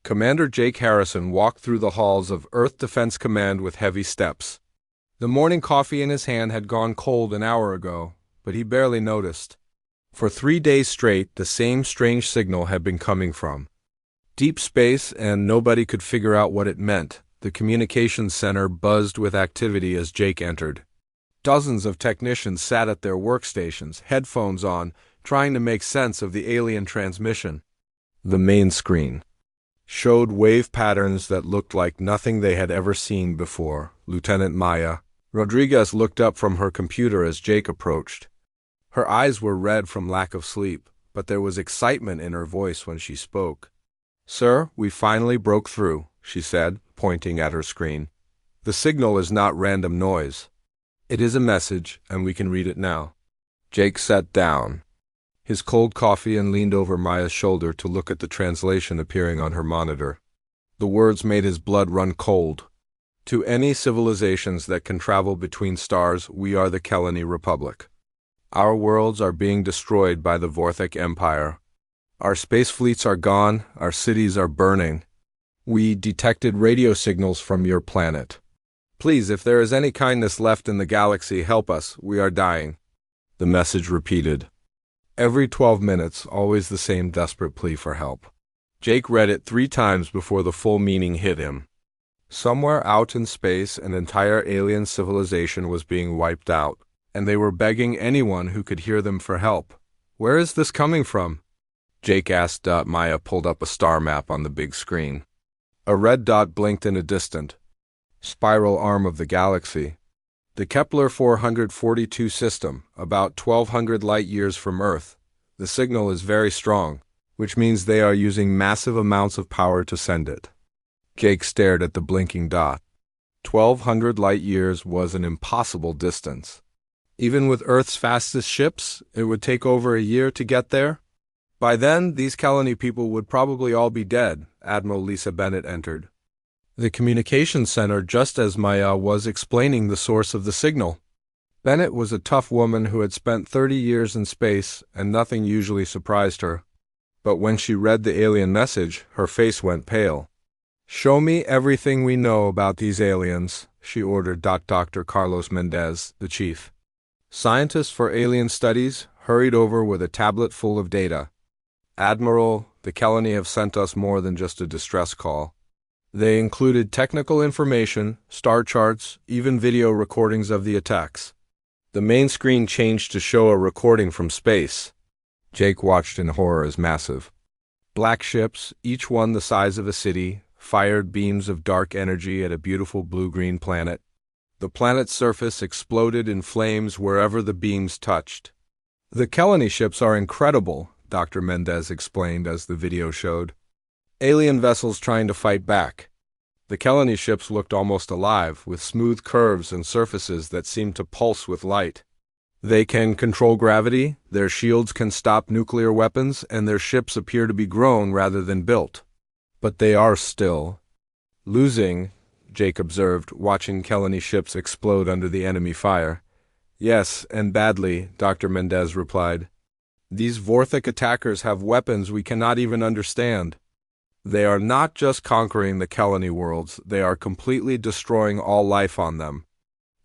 Commander Jake Harrison walked through the halls of Earth Defense Command with heavy steps. The morning coffee in his hand had gone cold an hour ago, but he barely noticed. For 3 days straight, the same strange signal had been coming from deep space, and nobody could figure out what it meant. The communications center buzzed with activity as Jake entered. Dozens of technicians sat at their workstations, headphones on, trying to make sense of the alien transmission. The main screen showed wave patterns that looked like nothing they had ever seen before. Lieutenant Maya Rodriguez looked up from her computer as Jake approached. Her eyes were red from lack of sleep, but there was excitement in her voice when she spoke. "Sir, we finally broke through," she said, pointing at her screen. "The signal is not random noise. It is a message, and we can read it now." Jake sat down his cold coffee and leaned over Maya's shoulder to look at the translation appearing on her monitor. The words made his blood run cold. "To any civilizations that can travel between stars, we are the Kelani Republic. Our worlds are being destroyed by the Vorthek Empire. Our space fleets are gone, our cities are burning. We detected radio signals from your planet. Please, if there is any kindness left in the galaxy, help us, we are dying." The message repeated. Every 12 minutes, always the same desperate plea for help. Jake read it 3 times before the full meaning hit him. Somewhere out in space, an entire alien civilization was being wiped out, and they were begging anyone who could hear them for help. "Where is this coming from?" Jake asked. Maya pulled up a star map on the big screen. A red dot blinked in a distant spiral arm of the galaxy. The Kepler 442 system, about 1,200 light-years from Earth. The signal is very strong, which means they are using massive amounts of power to send it. Jake stared at the blinking dot. 1,200 light-years was an impossible distance. Even with Earth's fastest ships, it would take over a year to get there. By then, these Kelani people would probably all be dead. Admiral Lisa Bennett entered the communications center just as Maya was explaining the source of the signal. Bennett was a tough woman who had spent 30 years in space, and nothing usually surprised her. But when she read the alien message, her face went pale. "Show me everything we know about these aliens," she ordered. Dr. Carlos Mendez, the chief scientist for alien studies, hurried over with a tablet full of data. "Admiral, the Kelani have sent us more than just a distress call. They included technical information, star charts, even video recordings of the attacks." The main screen changed to show a recording from space. Jake watched in horror as massive black ships, each one the size of a city, fired beams of dark energy at a beautiful blue-green planet. The planet's surface exploded in flames wherever the beams touched. "The Kelani ships are incredible," Dr. Mendez explained as the video showed. "Alien vessels trying to fight back." The Kelani ships looked almost alive, with smooth curves and surfaces that seemed to pulse with light. They can control gravity, their shields can stop nuclear weapons, and their ships appear to be grown rather than built. But they are still losing, Jake observed, watching Kelani ships explode under the enemy fire. "Yes, and badly," Dr. Mendez replied. "These Vorthek attackers have weapons we cannot even understand. They are not just conquering the Kelani worlds, they are completely destroying all life on them."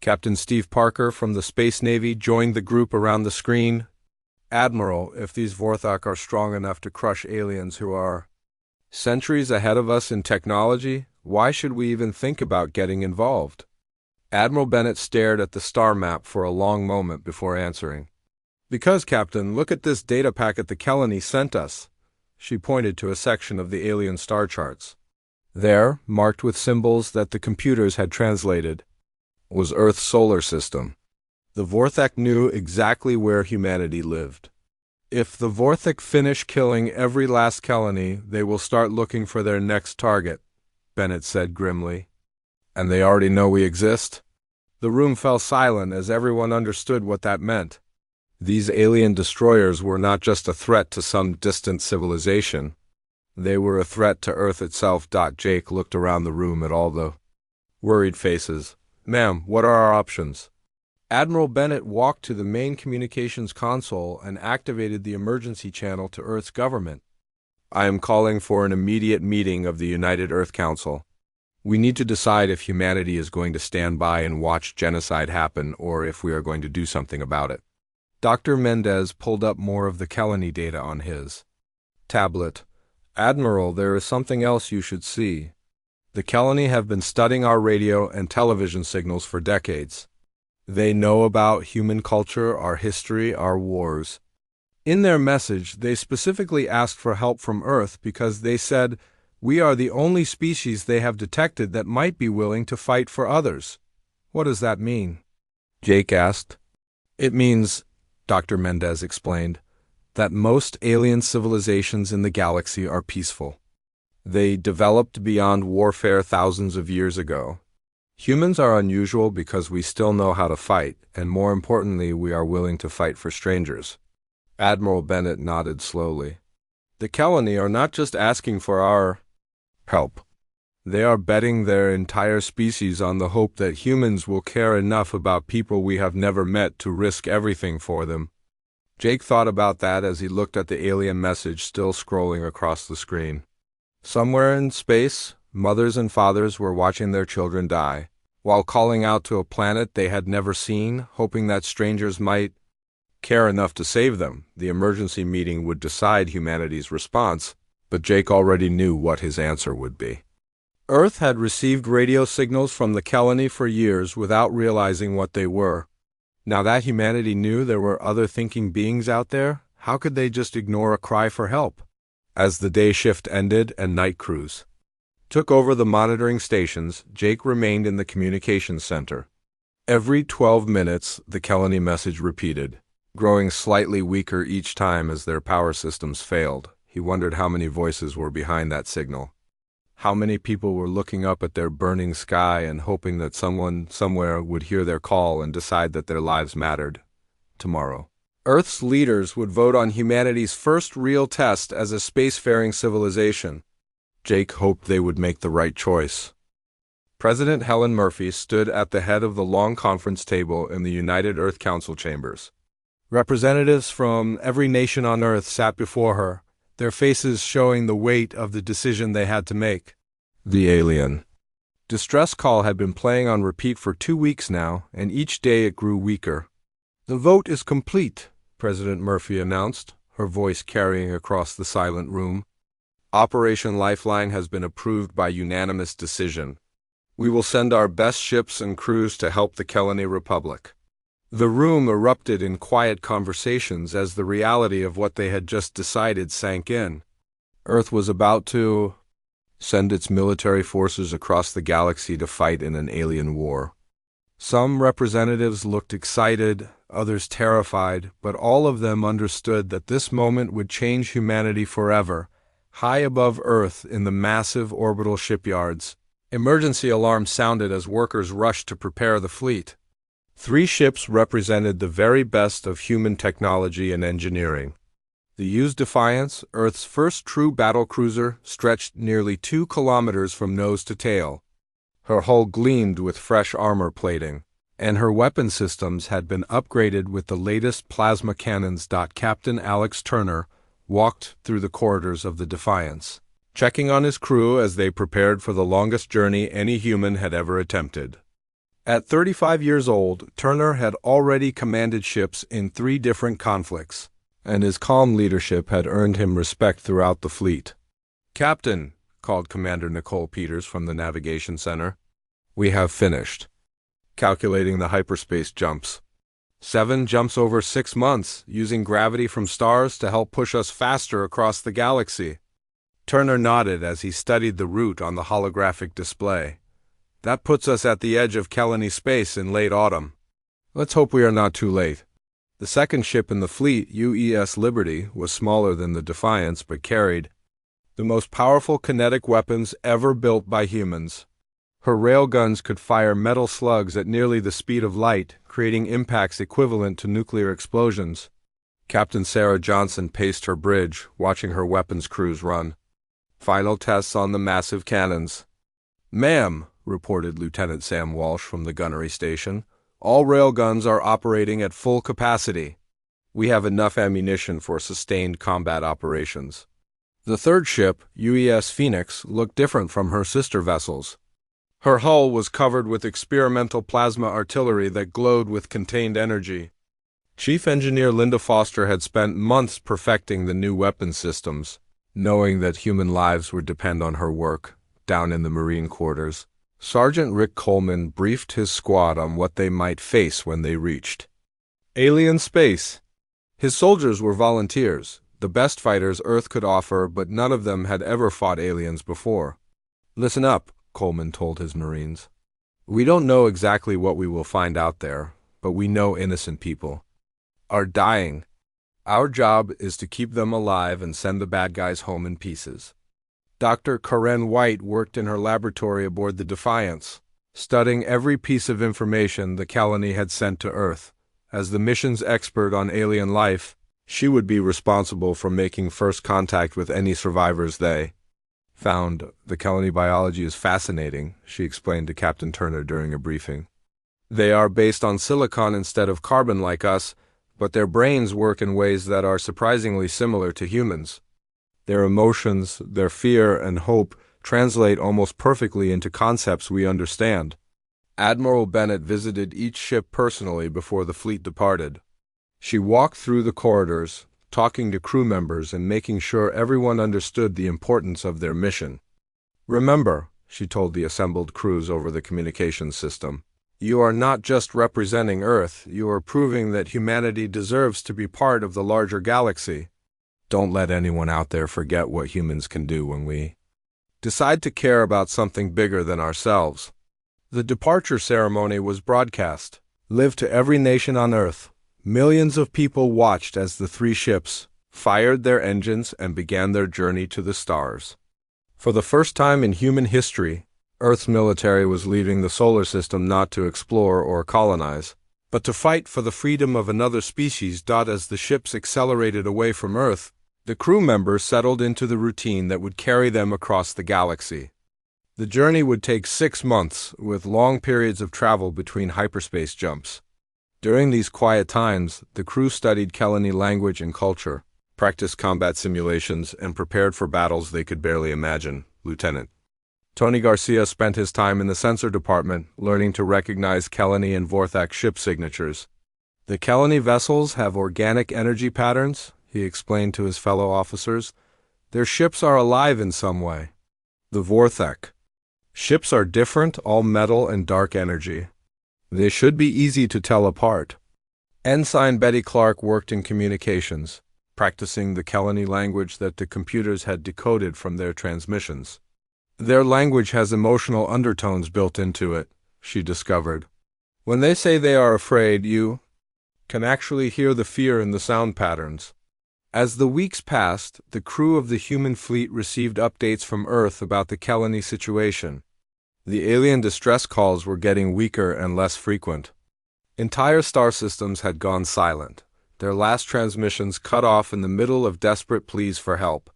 Captain Steve Parker from the Space Navy joined the group around the screen. "Admiral, if these Vorthek are strong enough to crush aliens who are centuries ahead of us in technology, why should we even think about getting involved?" Admiral Bennett stared at the star map for a long moment before answering. "Because, Captain, look at this data packet the Kelani sent us." She pointed to a section of the alien star charts. There, marked with symbols that the computers had translated, was Earth's solar system. The Vorthek knew exactly where humanity lived. "If the Vorthek finish killing every last Kelani, they will start looking for their next target," Bennett said grimly. "And they already know we exist?" The room fell silent as everyone understood what that meant. These alien destroyers were not just a threat to some distant civilization. They were a threat to Earth itself. Jake looked around the room at all the worried faces. "Ma'am, what are our options?" Admiral Bennett walked to the main communications console and activated the emergency channel to Earth's government. I am calling for an immediate meeting of the United Earth Council. We need to decide if humanity is going to stand by and watch genocide happen or if we are going to do something about it. Dr. Mendez pulled up more of the Kelani data on his tablet. Admiral, there is something else you should see. The Kelani have been studying our radio and television signals for decades. They know about human culture, our history, our wars. In their message, they specifically asked for help from Earth because they said, we are the only species they have detected that might be willing to fight for others. What does that mean? Jake asked. It means, Dr. Mendez explained, that most alien civilizations in the galaxy are peaceful. They developed beyond warfare thousands of years ago. Humans are unusual because we still know how to fight, and more importantly, we are willing to fight for strangers. Admiral Bennett nodded slowly. The Kelani are not just asking for our help. They are betting their entire species on the hope that humans will care enough about people we have never met to risk everything for them. Jake thought about that as he looked at the alien message still scrolling across the screen. Somewhere in space, mothers and fathers were watching their children die, while calling out to a planet they had never seen, hoping that strangers might care enough to save them. The emergency meeting would decide humanity's response, but Jake already knew what his answer would be. Earth had received radio signals from the Kelani for years without realizing what they were. Now that humanity knew there were other thinking beings out there, how could they just ignore a cry for help? As the day shift ended and night crews took over the monitoring stations, Jake remained in the communications center. Every 12 minutes, the Kelani message repeated, growing slightly weaker each time as their power systems failed. He wondered how many voices were behind that signal. How many people were looking up at their burning sky and hoping that someone somewhere would hear their call and decide that their lives mattered. Tomorrow, Earth's leaders would vote on humanity's first real test as a spacefaring civilization. Jake hoped they would make the right choice. President Helen Murphy stood at the head of the long conference table in the United Earth Council chambers. Representatives from every nation on Earth sat before her, their faces showing the weight of the decision they had to make. The alien distress call had been playing on repeat for 2 weeks now, and each day it grew weaker. The vote is complete, President Murphy announced, her voice carrying across the silent room. Operation Lifeline has been approved by unanimous decision. We will send our best ships and crews to help the Kelani Republic. The room erupted in quiet conversations as the reality of what they had just decided sank in. Earth was about to send its military forces across the galaxy to fight in an alien war. Some representatives looked excited, others terrified, but all of them understood that this moment would change humanity forever. High above Earth in the massive orbital shipyards, emergency alarms sounded as workers rushed to prepare the fleet. 3 ships represented the very best of human technology and engineering. The USS Defiance, Earth's first true battlecruiser, stretched nearly 2 kilometers from nose to tail. Her hull gleamed with fresh armor plating, and her weapon systems had been upgraded with the latest plasma cannons. Captain Alex Turner walked through the corridors of the Defiance, checking on his crew as they prepared for the longest journey any human had ever attempted. At 35 years old, Turner had already commanded ships in 3 different conflicts, and his calm leadership had earned him respect throughout the fleet. "Captain," called Commander Nicole Peters from the navigation center, "we have finished calculating the hyperspace jumps. 7 jumps over 6 months, using gravity from stars to help push us faster across the galaxy." Turner nodded as he studied the route on the holographic display. "That puts us at the edge of Kelani space in late autumn. Let's hope we are not too late." The second ship in the fleet, UES Liberty, was smaller than the Defiance but carried the most powerful kinetic weapons ever built by humans. Her railguns could fire metal slugs at nearly the speed of light, creating impacts equivalent to nuclear explosions. Captain Sarah Johnson paced her bridge, watching her weapons crews run final tests on the massive cannons. "Ma'am," reported Lieutenant Sam Walsh from the gunnery station, "all railguns are operating at full capacity. We have enough ammunition for sustained combat operations." The third ship, UES Phoenix, looked different from her sister vessels. Her hull was covered with experimental plasma artillery that glowed with contained energy. Chief Engineer Linda Foster had spent months perfecting the new weapon systems, knowing that human lives would depend on her work. Down in the Marine quarters, Sergeant Rick Coleman briefed his squad on what they might face when they reached alien space. His soldiers were volunteers, the best fighters Earth could offer, but none of them had ever fought aliens before. "Listen up," Coleman told his Marines. "We don't know exactly what we will find out there, but we know innocent people are dying. Our job is to keep them alive and send the bad guys home in pieces." Dr. Karen White worked in her laboratory aboard the Defiance, studying every piece of information the colony had sent to Earth. As the mission's expert on alien life, she would be responsible for making first contact with any survivors they found. "The colony biology is fascinating," she explained to Captain Turner during a briefing. "They are based on silicon instead of carbon like us, but their brains work in ways that are surprisingly similar to humans. Their emotions, their fear and hope translate almost perfectly into concepts we understand." Admiral Bennett visited each ship personally before the fleet departed. She walked through the corridors, talking to crew members and making sure everyone understood the importance of their mission. "Remember," she told the assembled crews over the communications system, "you are not just representing Earth, you are proving that humanity deserves to be part of the larger galaxy. Don't let anyone out there forget what humans can do when we decide to care about something bigger than ourselves." The departure ceremony was broadcast, live to every nation on Earth. Millions of people watched as the three ships fired their engines and began their journey to the stars. For the first time in human history, Earth's military was leaving the solar system not to explore or colonize, but to fight for the freedom of another species. As the ships accelerated away from Earth, the crew members settled into the routine that would carry them across the galaxy. The journey would take 6 months, with long periods of travel between hyperspace jumps. During these quiet times, the crew studied colony language and culture, practiced combat simulations, and prepared for battles they could barely imagine. Lieutenant Tony Garcia spent his time in the sensor department, learning to recognize Kelani and Vorthak ship signatures. "The Kelani vessels have organic energy patterns," he explained to his fellow officers. "Their ships are alive in some way. The Vorthak ships are different, all metal and dark energy. They should be easy to tell apart." Ensign Betty Clark worked in communications, practicing the Kelani language that the computers had decoded from their transmissions. "Their language has emotional undertones built into it," she discovered. "When they say they are afraid, you can actually hear the fear in the sound patterns." As the weeks passed, the crew of the human fleet received updates from Earth about the Kelani situation. The alien distress calls were getting weaker and less frequent. Entire star systems had gone silent, their last transmissions cut off in the middle of desperate pleas for help.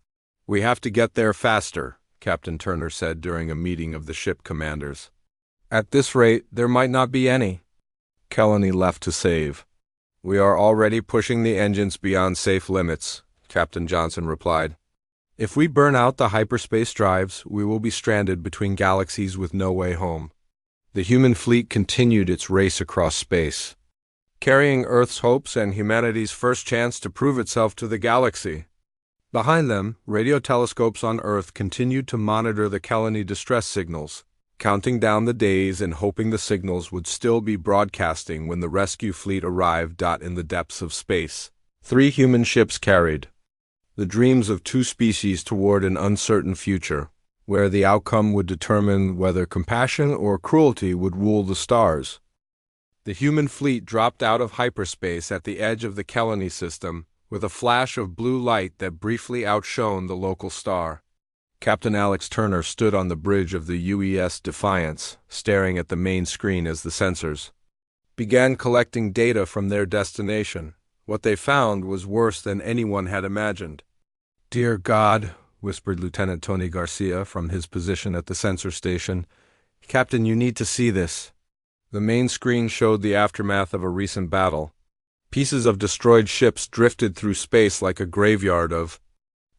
"We have to get there faster," Captain Turner said during a meeting of the ship commanders. "At this rate, there might not be any Kelani left to save." "We are already pushing the engines beyond safe limits," Captain Johnson replied. "If we burn out the hyperspace drives, we will be stranded between galaxies with no way home." The human fleet continued its race across space, carrying Earth's hopes and humanity's first chance to prove itself to the galaxy. Behind them, radio telescopes on Earth continued to monitor the Kelani distress signals, counting down the days and hoping the signals would still be broadcasting when the rescue fleet arrived. In the depths of space, 3 human ships carried the dreams of 2 species toward an uncertain future, where the outcome would determine whether compassion or cruelty would rule the stars. The human fleet dropped out of hyperspace at the edge of the Kelani system, with a flash of blue light that briefly outshone the local star. Captain Alex Turner stood on the bridge of the UES Defiance, staring at the main screen as the sensors began collecting data from their destination. What they found was worse than anyone had imagined. "Dear God," whispered Lieutenant Tony Garcia from his position at the sensor station. "Captain, you need to see this." The main screen showed the aftermath of a recent battle. Pieces of destroyed ships drifted through space like a graveyard of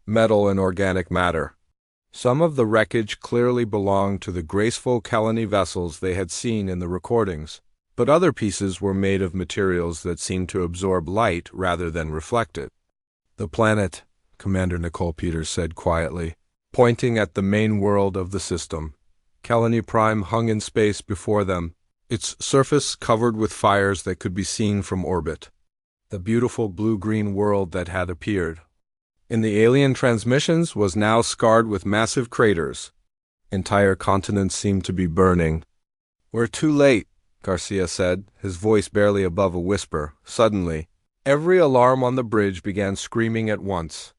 metal and organic matter. Some of the wreckage clearly belonged to the graceful Kelani vessels they had seen in the recordings, but other pieces were made of materials that seemed to absorb light rather than reflect it. "The planet," Commander Nicole Peters said quietly, pointing at the main world of the system. Kelani Prime hung in space before them, its surface covered with fires that could be seen from orbit. The beautiful blue-green world that had appeared in the alien transmissions was now scarred with massive craters. Entire continents seemed to be burning. "We're too late," Garcia said, his voice barely above a whisper. Suddenly, every alarm on the bridge began screaming at once.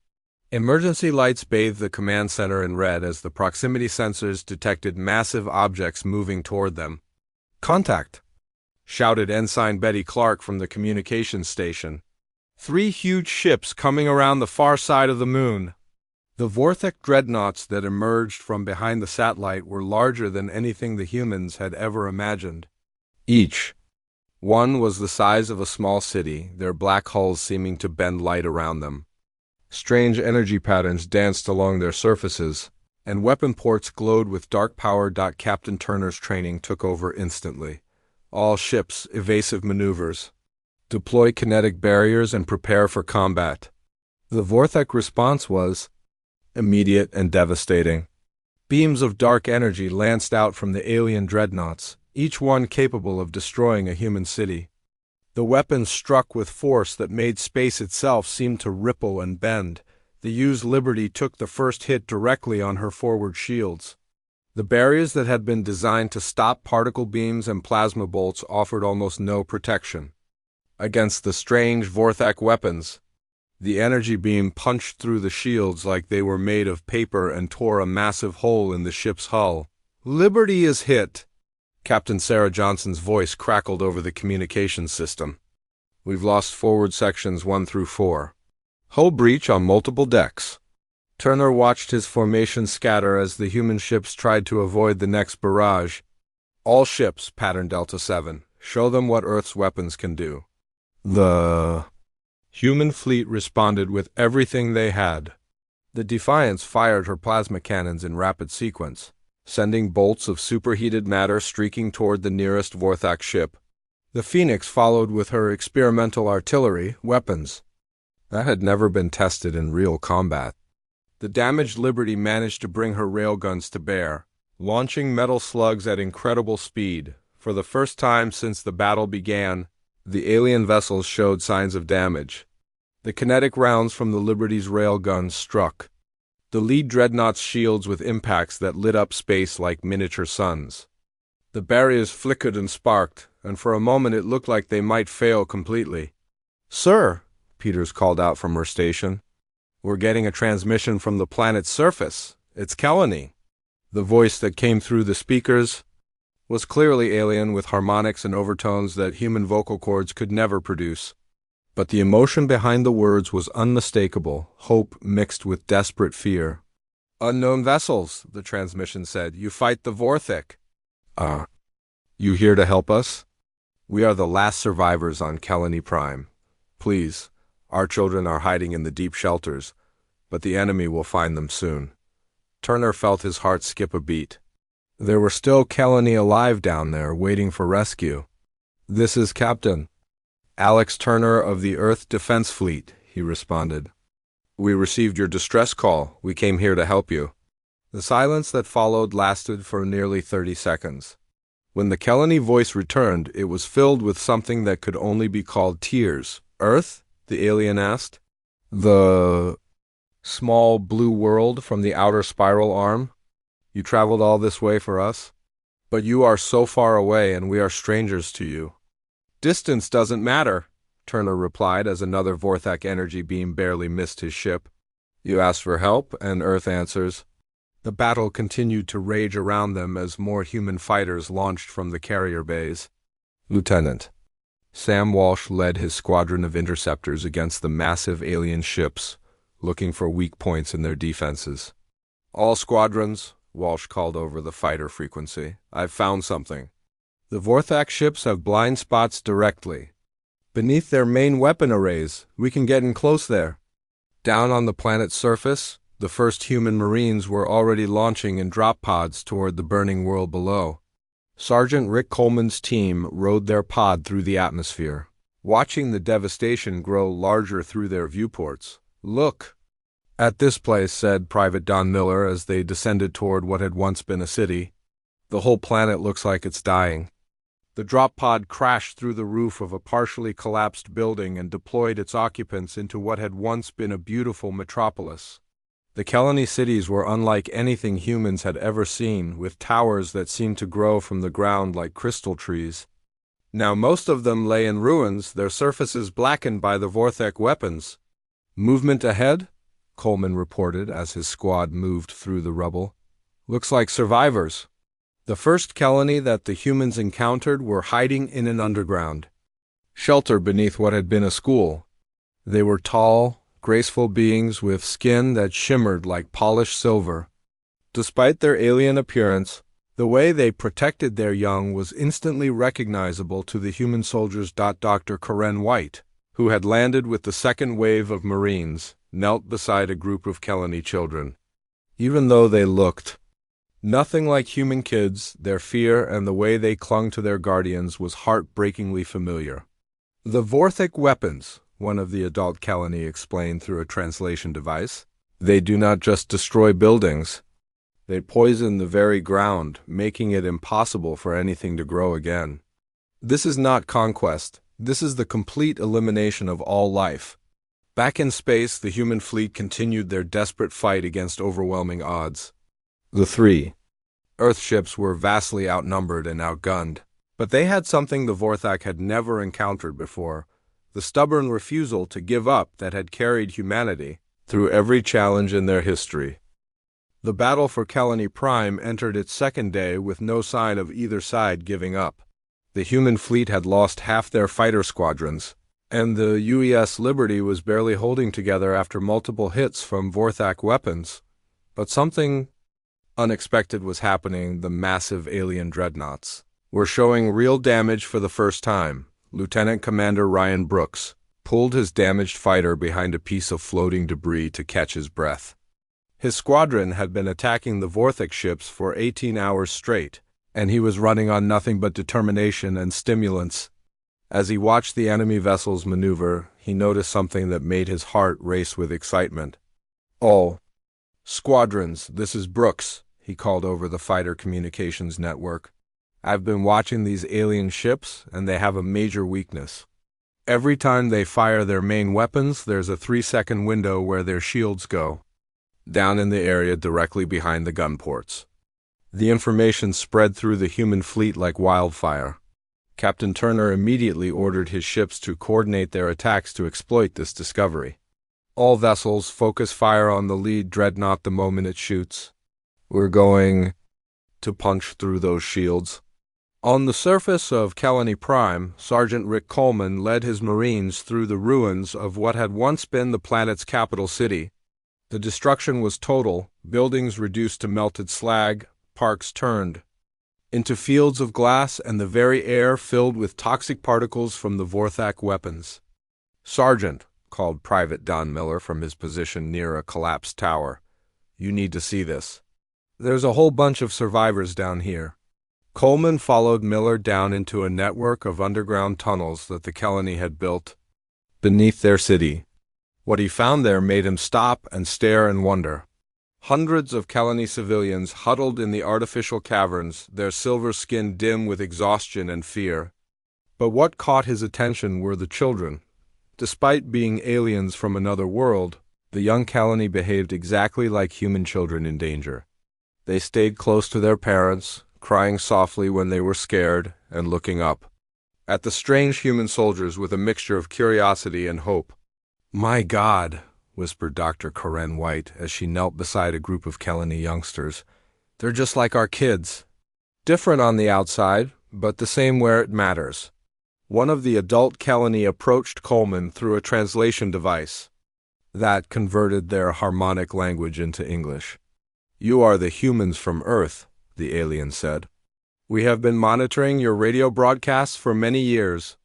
Emergency lights bathed the command center in red as the proximity sensors detected massive objects moving toward them. "Contact!" shouted Ensign Betty Clark from the communications station. "3 huge ships coming around the far side of the moon." The Vorthek dreadnoughts that emerged from behind the satellite were larger than anything the humans had ever imagined. Each one was the size of a small city, their black hulls seeming to bend light around them. Strange energy patterns danced along their surfaces, and weapon ports glowed with dark power. Captain Turner's training took over instantly. "All ships, evasive maneuvers. Deploy kinetic barriers and prepare for combat." The Vorthek response was immediate and devastating. Beams of dark energy lanced out from the alien dreadnoughts, each one capable of destroying a human city. The weapons struck with force that made space itself seem to ripple and bend. The U's Liberty took the first hit directly on her forward shields. The barriers that had been designed to stop particle beams and plasma bolts offered almost no protection against the strange Vorthak weapons. The energy beam punched through the shields like they were made of paper and tore a massive hole in the ship's hull. "Liberty is hit," Captain Sarah Johnson's voice crackled over the communications system. "We've lost forward sections 1 through 4. Hull breach on multiple decks." Turner watched his formation scatter as the human ships tried to avoid the next barrage. "All ships, pattern Delta 7. Show them what Earth's weapons can do." The human fleet responded with everything they had. The Defiance fired her plasma cannons in rapid sequence, sending bolts of superheated matter streaking toward the nearest Vorthak ship. The Phoenix followed with her experimental artillery weapons that had never been tested in real combat. The damaged Liberty managed to bring her railguns to bear, launching metal slugs at incredible speed. For the first time since the battle began, the alien vessels showed signs of damage. The kinetic rounds from the Liberty's railguns struck the lead dreadnought's shields with impacts that lit up space like miniature suns. The barriers flickered and sparked, and for a moment it looked like they might fail completely. "Sir," Peters called out from her station, "we're getting a transmission from the planet's surface. It's Kelani." The voice that came through the speakers was clearly alien, with harmonics and overtones that human vocal cords could never produce. But the emotion behind the words was unmistakable, hope mixed with desperate fear. "Unknown vessels," the transmission said. "You fight the Vorthek." You here to help us?" "We are the last survivors on Kelani Prime. Please, our children are hiding in the deep shelters, but the enemy will find them soon." Turner felt his heart skip a beat. There were still Kelani alive down there, waiting for rescue. "This is Captain Alex Turner of the Earth Defense Fleet," he responded. "We received your distress call. We came here to help you." The silence that followed lasted for nearly 30 seconds. When the Kelani voice returned, it was filled with something that could only be called tears. "Earth?" the alien asked. "The small blue world from the outer spiral arm? You traveled all this way for us? But you are so far away and we are strangers to you." "Distance doesn't matter," Turner replied as another Vorthak energy beam barely missed his ship. "You ask for help, and Earth answers." The battle continued to rage around them as more human fighters launched from the carrier bays. Lieutenant Sam Walsh led his squadron of interceptors against the massive alien ships, looking for weak points in their defenses. "All squadrons," Walsh called over the fighter frequency, "I've found something. The Vorthak ships have blind spots directly beneath their main weapon arrays. We can get in close there. Down on the planet's surface, The first human Marines were already launching in drop pods toward the burning world below. Sergeant Rick Coleman's team rode their pod through the atmosphere, watching the devastation grow larger through their viewports. "Look at this place," said Private Don Miller as they descended toward what had once been a city. "The whole planet looks like it's dying." The drop pod crashed through the roof of a partially collapsed building and deployed its occupants into what had once been a beautiful metropolis. The Kelani cities were unlike anything humans had ever seen, with towers that seemed to grow from the ground like crystal trees. Now most of them lay in ruins, their surfaces blackened by the Vorthek weapons. "Movement ahead," Coleman reported as his squad moved through the rubble. "Looks like survivors." The first Kelani that the humans encountered were hiding in an underground shelter beneath what had been a school. They were tall, graceful beings with skin that shimmered like polished silver. Despite their alien appearance, the way they protected their young was instantly recognizable to the human soldiers. Dr. Karen White, who had landed with the second wave of Marines, knelt beside a group of Kelani children. Even though they looked nothing like human kids, their fear and the way they clung to their guardians was heartbreakingly familiar. "The Vorthek weapons," one of the adult Kelani explained through a translation device. "They do not just destroy buildings. They poison the very ground, making it impossible for anything to grow again. This is not conquest. This is the complete elimination of all life." Back in space, the human fleet continued their desperate fight against overwhelming odds. The three Earth ships were vastly outnumbered and outgunned, but they had something the Vorthak had never encountered before: the stubborn refusal to give up that had carried humanity through every challenge in their history. The battle for Kelani Prime entered its second day with no sign of either side giving up. The human fleet had lost half their fighter squadrons, and the UES Liberty was barely holding together after multiple hits from Vorthak weapons. But something unexpected was happening. The massive alien dreadnoughts were showing real damage for the first time. Lieutenant Commander Ryan Brooks pulled his damaged fighter behind a piece of floating debris to catch his breath. His squadron had been attacking the Vorthek ships for 18 hours straight, and he was running on nothing but determination and stimulants. As he watched the enemy vessels maneuver, he noticed something that made his heart race with excitement. "All squadrons, this is Brooks," he called over the fighter communications network. "I've been watching these alien ships, and they have a major weakness. Every time they fire their main weapons, there's a 3-second window where their shields go, down in the area directly behind the gun ports." The information spread through the human fleet like wildfire. Captain Turner immediately ordered his ships to coordinate their attacks to exploit this discovery. "All vessels, focus fire on the lead dreadnought the moment it shoots. We're going to punch through those shields." On the surface of Kelani Prime, Sergeant Rick Coleman led his Marines through the ruins of what had once been the planet's capital city. The destruction was total, buildings reduced to melted slag, parks turned into fields of glass, and the very air filled with toxic particles from the Vorthak weapons. "Sergeant," called Private Don Miller from his position near a collapsed tower, "you need to see this. There's a whole bunch of survivors down here." Coleman followed Miller down into a network of underground tunnels that the Kelani had built beneath their city. What he found there made him stop and stare in wonder. Hundreds of Kelani civilians huddled in the artificial caverns, their silver skin dim with exhaustion and fear. But what caught his attention were the children. Despite being aliens from another world, the young Kelani behaved exactly like human children in danger. They stayed close to their parents, crying softly when they were scared, and looking up at the strange human soldiers with a mixture of curiosity and hope. "My God," whispered Dr. Karen White as she knelt beside a group of Kelani youngsters. "They're just like our kids. Different on the outside, but the same where it matters." One of the adult Kelani approached Coleman through a translation device that converted their harmonic language into English. "You are the humans from Earth," the alien said. "We have been monitoring your radio broadcasts for many years.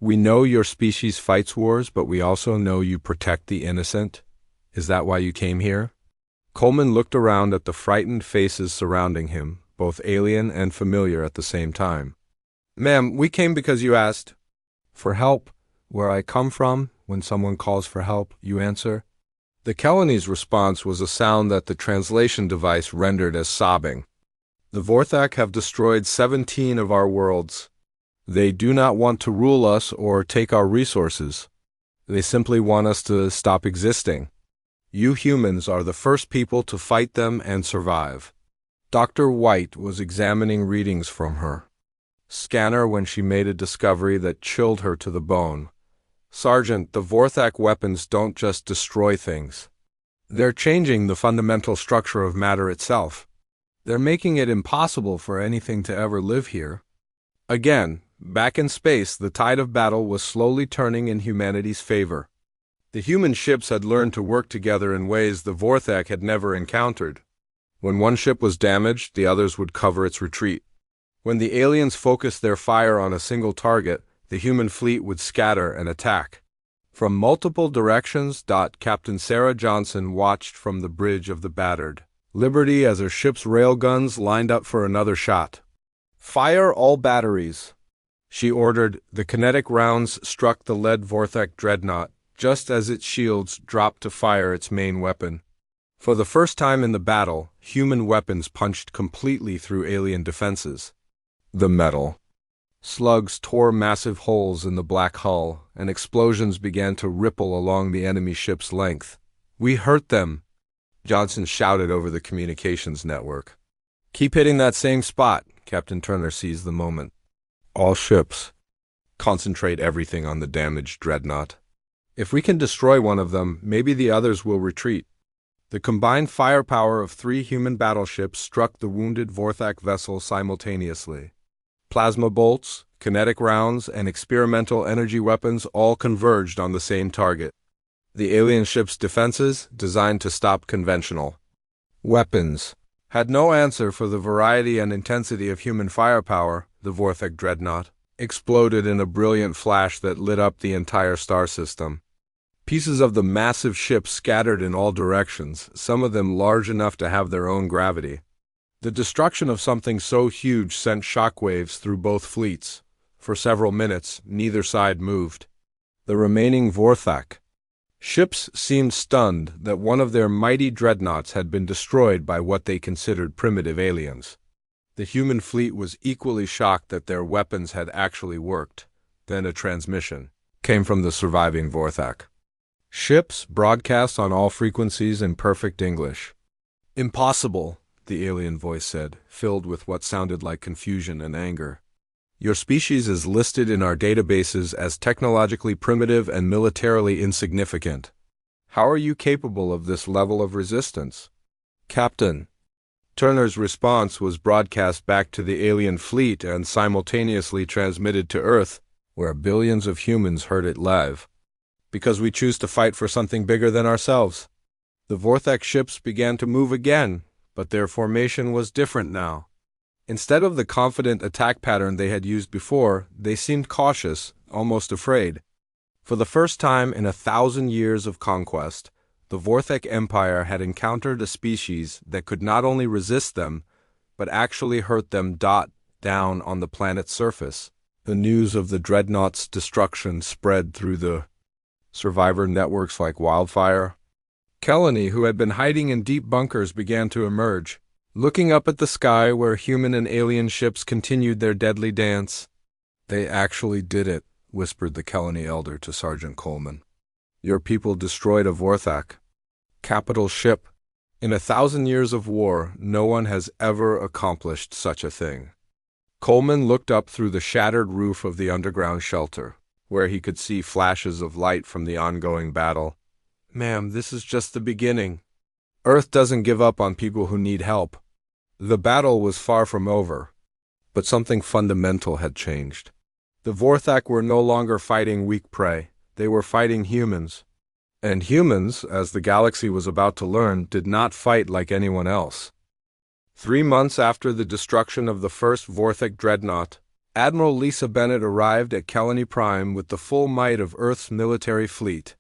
We know your species fights wars, but we also know you protect the innocent. Is that why you came here?" Coleman looked around at the frightened faces surrounding him, both alien and familiar at the same time. "Ma'am, we came because you asked." "For help. Where I come from, when someone calls for help, you answer." The Kelani's response was a sound that the translation device rendered as sobbing. "The Vorthak have destroyed 17 of our worlds. They do not want to rule us or take our resources. They simply want us to stop existing. You humans are the first people to fight them and survive." Dr. White was examining readings from her scanner when she made a discovery that chilled her to the bone. "Sergeant, the Vorthak weapons don't just destroy things. They're changing the fundamental structure of matter itself. They're making it impossible for anything to ever live here." Again, back in space, the tide of battle was slowly turning in humanity's favor. The human ships had learned to work together in ways the Vorthak had never encountered. When one ship was damaged, the others would cover its retreat. When the aliens focused their fire on a single target, the human fleet would scatter and attack. From multiple directions, Captain Sarah Johnson watched from the bridge of the battered Liberty as her ship's railguns lined up for another shot. "Fire all batteries," she ordered. The kinetic rounds struck the lead Vorthak dreadnought, just as its shields dropped to fire its main weapon. For the first time in the battle, human weapons punched completely through alien defenses. The metal slugs tore massive holes in the black hull, and explosions began to ripple along the enemy ship's length. "We hurt them," Johnson shouted over the communications network. "Keep hitting that same spot," Captain Turner seized the moment. "All ships, concentrate everything on the damaged dreadnought. If we can destroy one of them, maybe the others will retreat." The combined firepower of 3 human battleships struck the wounded Vorthak vessel simultaneously. Plasma bolts, kinetic rounds, and experimental energy weapons all converged on the same target. The alien ship's defenses, designed to stop conventional weapons, had no answer for the variety and intensity of human firepower. The Vorthak dreadnought exploded in a brilliant flash that lit up the entire star system. Pieces of the massive ship scattered in all directions, some of them large enough to have their own gravity. The destruction of something so huge sent shockwaves through both fleets. For several minutes, neither side moved. The remaining Vorthak ships seemed stunned that one of their mighty dreadnoughts had been destroyed by what they considered primitive aliens. The human fleet was equally shocked that their weapons had actually worked. Then a transmission came from the surviving Vorthak ships, broadcast on all frequencies in perfect English. "Impossible," the alien voice said, filled with what sounded like confusion and anger. "Your species is listed in our databases as technologically primitive and militarily insignificant. How are you capable of this level of resistance?" "Captain." Turner's response was broadcast back to the alien fleet and simultaneously transmitted to Earth, where billions of humans heard it live. "Because we choose to fight for something bigger than ourselves." The Vorthak ships began to move again, but their formation was different now. Instead of the confident attack pattern they had used before, they seemed cautious, almost afraid. For the first time in 1,000 years of conquest, the Vorthak Empire had encountered a species that could not only resist them, but actually hurt them down on the planet's surface. The news of the dreadnought's destruction spread through the survivor networks like wildfire. Kelani, who had been hiding in deep bunkers, began to emerge, looking up at the sky where human and alien ships continued their deadly dance. "They actually did it," whispered the Kelani elder to Sergeant Coleman. "Your people destroyed a Vorthak capital ship. In 1,000 years of war, no one has ever accomplished such a thing." Coleman looked up through the shattered roof of the underground shelter, where he could see flashes of light from the ongoing battle. "Ma'am, this is just the beginning. Earth doesn't give up on people who need help." The battle was far from over, but something fundamental had changed. The Vorthak were no longer fighting weak prey. They were fighting humans. And humans, as the galaxy was about to learn, did not fight like anyone else. 3 months after the destruction of the first Vorthak dreadnought, Admiral Lisa Bennett arrived at Kelani Prime with the full might of Earth's military fleet.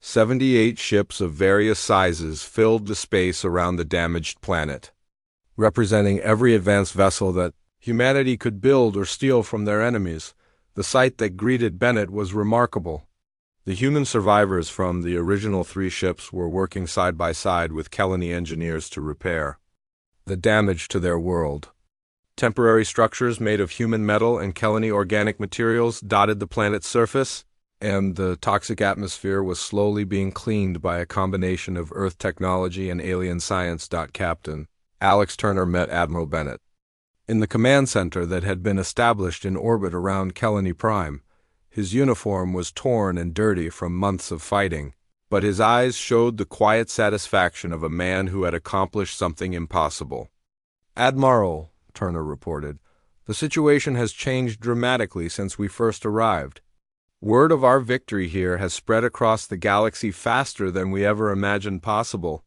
78 ships of various sizes filled the space around the damaged planet, representing every advanced vessel that humanity could build or steal from their enemies. The sight that greeted Bennett was remarkable. The human survivors from the original 3 ships were working side by side with Kelani engineers to repair the damage to their world. Temporary structures made of human metal and Kelani organic materials dotted the planet's surface, and the toxic atmosphere was slowly being cleaned by a combination of Earth technology and alien science. Captain Alex Turner met Admiral Bennett in the command center that had been established in orbit around Kelani Prime. His uniform was torn and dirty from months of fighting, but his eyes showed the quiet satisfaction of a man who had accomplished something impossible. "Admiral," Turner reported, "the situation has changed dramatically since we first arrived. Word of our victory here has spread across the galaxy faster than we ever imagined possible."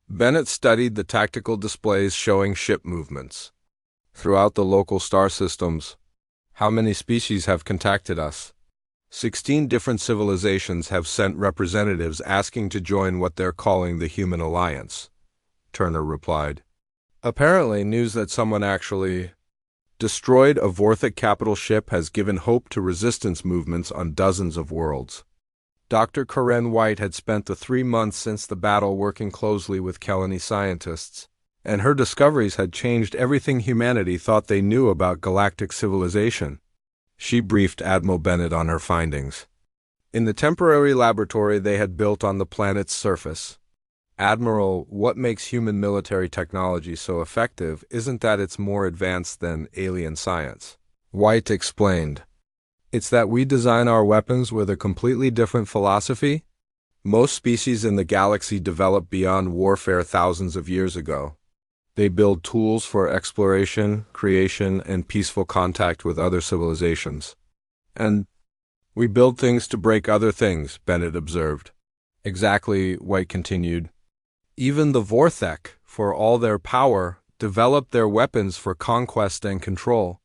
Bennett studied the tactical displays showing ship movements throughout the local star systems. "How many species have contacted us?" 16 different civilizations have sent representatives asking to join what they're calling the Human Alliance," Turner replied. "Apparently, news that someone actually destroyed a Vorthic capital ship has given hope to resistance movements on dozens of worlds." Dr. Karen White had spent the 3 months since the battle working closely with Kelani scientists, and her discoveries had changed everything humanity thought they knew about galactic civilization. She briefed Admiral Bennett on her findings. In the temporary laboratory they had built on the planet's surface. "Admiral, what makes human military technology so effective isn't that it's more advanced than alien science," White explained. "It's that we design our weapons with a completely different philosophy. Most species in the galaxy developed beyond warfare thousands of years ago. They build tools for exploration, creation, and peaceful contact with other civilizations. And we build things to break other things," Bennett observed. "Exactly," White continued. "Even the Vorthek, for all their power, developed their weapons for conquest and control.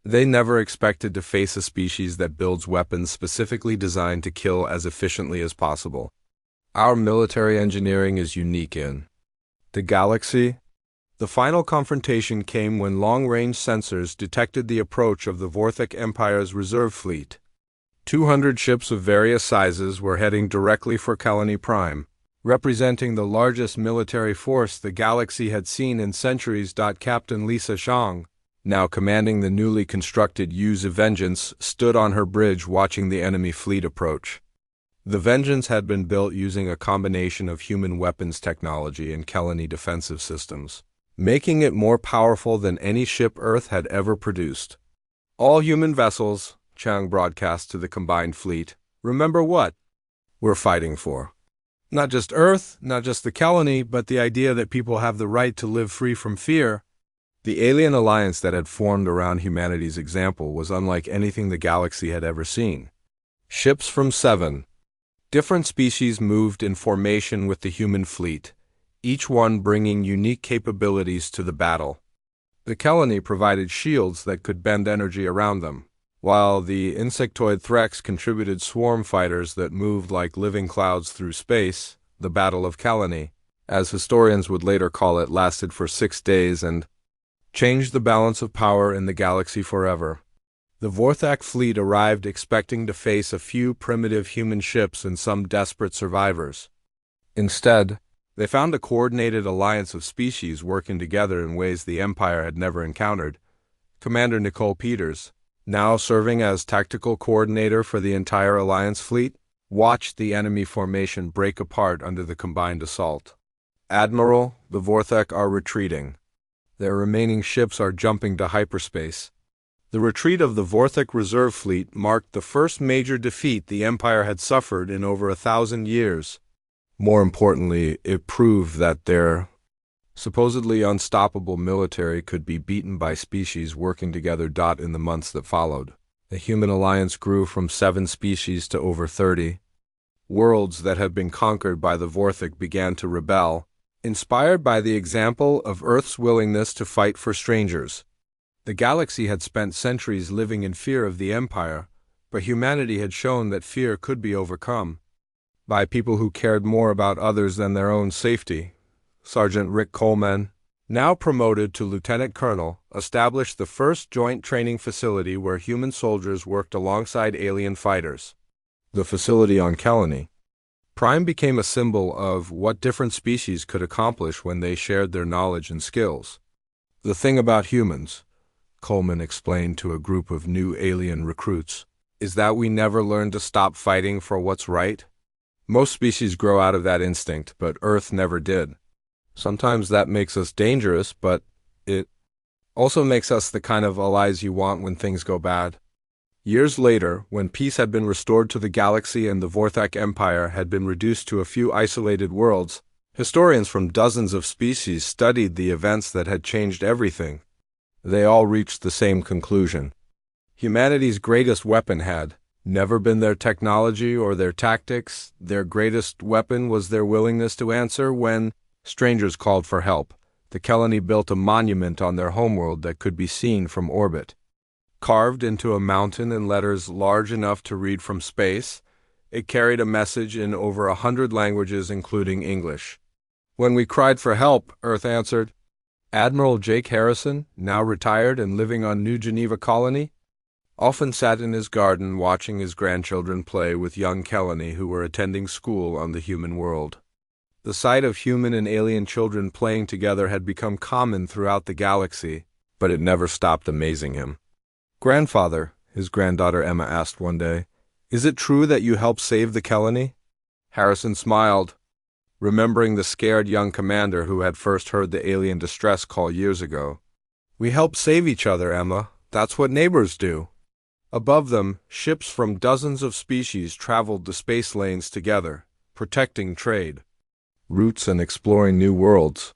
They never expected to face a species that builds weapons specifically designed to kill as efficiently as possible. Our military engineering is unique in the galaxy." The final confrontation came when long-range sensors detected the approach of the Vorthic Empire's reserve fleet. 200 ships of various sizes were heading directly for Kelani Prime, representing the largest military force the galaxy had seen in centuries. Captain Lisa Shang, now commanding the newly constructed Yu's Vengeance, stood on her bridge watching the enemy fleet approach. The Vengeance had been built using a combination of human weapons technology and Kelani defensive systems, making it more powerful than any ship Earth had ever produced. "All human vessels," Chang broadcast to the combined fleet, "remember what we're fighting for. Not just Earth, not just the Kelani, but the idea that people have the right to live free from fear." The alien alliance that had formed around humanity's example was unlike anything the galaxy had ever seen. Ships from 7 different species moved in formation with the human fleet, each one bringing unique capabilities to the battle. The Kelani provided shields that could bend energy around them, while the insectoid Threx contributed swarm fighters that moved like living clouds through space. The Battle of Kelani, as historians would later call it, lasted for 6 days and changed the balance of power in the galaxy forever. The Vorthak fleet arrived expecting to face a few primitive human ships and some desperate survivors. Instead, they found a coordinated alliance of species working together in ways the Empire had never encountered. Commander Nicole Peters, now serving as tactical coordinator for the entire Alliance fleet, watched the enemy formation break apart under the combined assault. "Admiral, the Vorthek are retreating. Their remaining ships are jumping to hyperspace." The retreat of the Vorthek Reserve Fleet marked the first major defeat the Empire had suffered in over 1,000 years. More importantly, it proved that their supposedly unstoppable military could be beaten by species working together. In the months that followed, the human alliance grew from 7 species to over 30. Worlds that had been conquered by the Vorthik began to rebel, inspired by the example of Earth's willingness to fight for strangers. The galaxy had spent centuries living in fear of the Empire, but humanity had shown that fear could be overcome. by people who cared more about others than their own safety. Sergeant Rick Coleman, now promoted to lieutenant colonel, established the first joint training facility where human soldiers worked alongside alien fighters. The facility on Kelani. Prime became a symbol of what different species could accomplish when they shared their knowledge and skills. The thing about humans, Coleman explained to a group of new alien recruits, is that we never learn to stop fighting for what's right. Most species grow out of that instinct, but Earth never did. Sometimes that makes us dangerous, but it also makes us the kind of allies you want when things go bad. Years later, when peace had been restored to the galaxy and the Vorthak Empire had been reduced to a few isolated worlds, historians from dozens of species studied the events that had changed everything. They all reached the same conclusion. Humanity's greatest weapon had never been their technology or their tactics. Their greatest weapon was their willingness to answer when strangers called for help. The Kelani built a monument on their homeworld that could be seen from orbit. Carved into a mountain in letters large enough to read from space, it carried a message in over 100 languages, including English. When we cried for help, Earth answered. Admiral Jake Harrison, now retired and living on New Geneva Colony, often sat in his garden watching his grandchildren play with young Kelani who were attending school on the human world. The sight of human and alien children playing together had become common throughout the galaxy, but it never stopped amazing him. Grandfather, his granddaughter Emma asked one day, is it true that you helped save the Kelani? Harrison smiled, remembering the scared young commander who had first heard the alien distress call years ago. We help save each other, Emma. That's what neighbors do. Above them, ships from dozens of species traveled the space lanes together, protecting trade routes and exploring new worlds.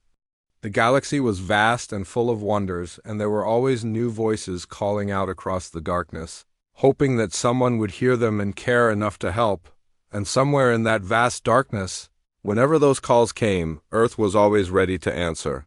The galaxy was vast and full of wonders, and there were always new voices calling out across the darkness, hoping that someone would hear them and care enough to help. And somewhere in that vast darkness, whenever those calls came, Earth was always ready to answer.